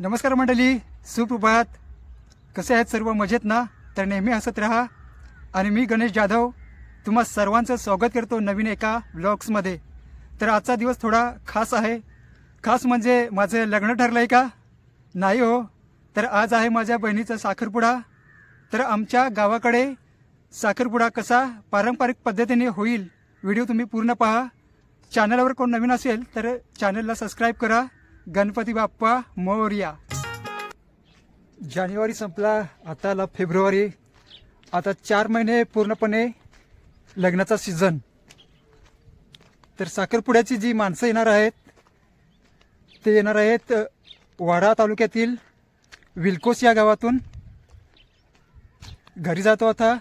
नमस्कार मंडळी, सुप्रभात. कसे आहेत सर्व? मजेत ना? तर नेहमी हसत रहा. आणि मी गणेश जाधव तुम्हा सर्वांचं स्वागत करतो नवीन एका व्लॉग्समध्ये. तर आजचा दिवस थोडा खास आहे. खास म्हणजे माझं लग्न ठरलं आहे का? नाही हो. तर आज आहे माझ्या बहिणीचा साखरपुडा. तर आमच्या गावाकडे साखरपुडा कसा पारंपरिक पद्धतीने होईल, व्हिडिओ तुम्ही पूर्ण पहा. चॅनलवर कोण नवीन असेल तर चॅनलला सबस्क्राईब करा. गणपती बाप्पा मोरया. जानेवारी संपला, आता आला फेब्रुवारी. आता 4 महिने पूर्णपणे लग्नाचा सीझन. तर साखरपुड्याची जी माणसं येणार आहेत ते येणार आहेत वाडा तालुक्यातील विलकोस या गावातून. घरी जातो आता,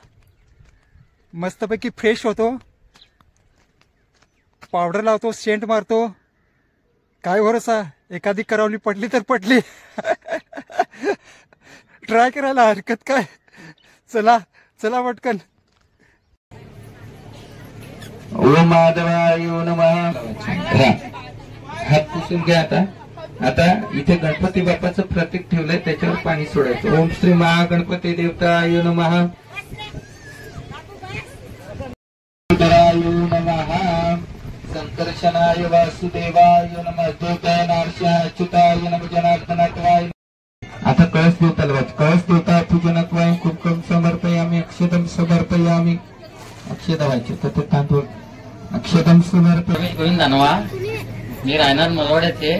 मस्तपैकी फ्रेश होतो, पावडर लावतो, सेंट मारतो. काय भरोसा, एखादी करावली पडली तर पडली. ट्राय करायला हरकत काय. चला चला पटकन. ओम माधवाय नमः. हात पुसून घ्या. आता इथे गणपती बाप्पाचं प्रतीक ठेवलंय, त्याच्यावर पाणी सोडायचं. ओम श्री महागणपती देवताय नमः. नमः. संकर्षणाय वासुदेवाय नमः. देवताय नारसिंहाय अच्युताय नमः. जनार्दनाय. आता कळस देवताला वाच. कळस देवता पूजनत्वाय कुंकुम समर्पयामी. अक्षतम समर्पयामी. अक्षता व्हायचे तर ते तांदूळ अक्षतम समर्पयामी. गोविंद दानवा. मी राहणार मलवाड्याचे.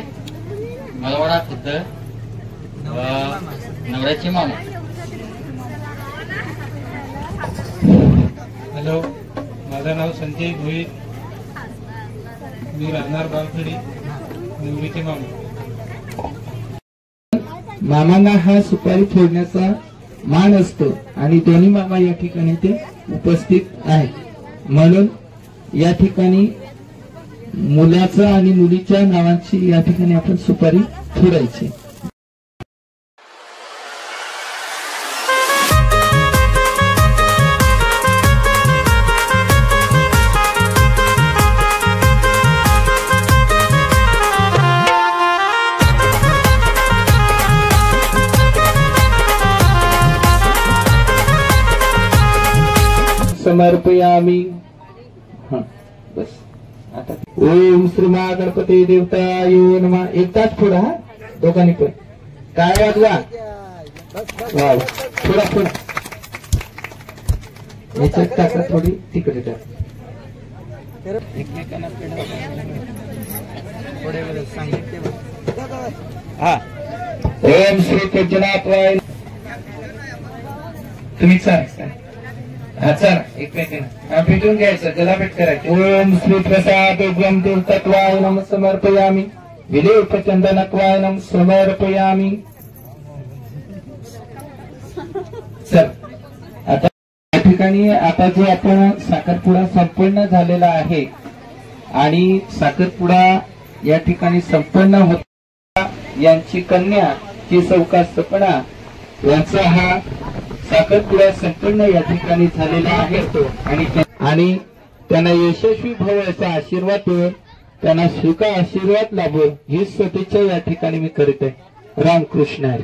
मलवाडा खुद्द नवऱ्याचे मामा. हॅलो, माझं नाव संजय भोईर. मी राहणार बावखडी, नवरीचे मामा. मामांना हा सुपारी फोडण्याचा मान असतो आणि दोन्ही मामा या ठिकाणी ते उपस्थित आहेत. म्हणून या ठिकाणी मुलाचा आणि मुलीच्या नावांची या ठिकाणी आपण सुपारी फोडायची. समर्पयामी. बस. आता ओम श्री महागणपती देवताय नमः. एकदाच फोडा, दोघांनी पण. काय वाजवा. वाव. फोडा फोडा. याच्यात टाका, थोडी तिकडे टाका. एकमेकांना थोडे वेळ सांगितले. हा. ओम श्री पूजनात्वाय. तुम्ही चाल. हा, चला एकमेकांना भेटून घ्यायचं, जलाभेट करायची. ओम श्री प्रसाद उग्रम देवतत्वाय नमः समर्पयामी. विलेपचंदनत्वाय नमः समर्पयामी. चल आता या ठिकाणी आता जो आपण साखरपुडा संपन्न झालेला आहे आणि साखरपुडा या ठिकाणी संपन्न होता, यांची कन्या जी सौका सपना यांचा हा साखरपुडा संपूर्ण या ठिकाणी झालेला आहे. आणि त्यांना यशस्वी भाव याचा आशीर्वाद देऊन त्यांना सुखा आशीर्वाद लाभो ही शुभेच्छा या ठिकाणी मी करीत आहे. रामकृष्ण हरी.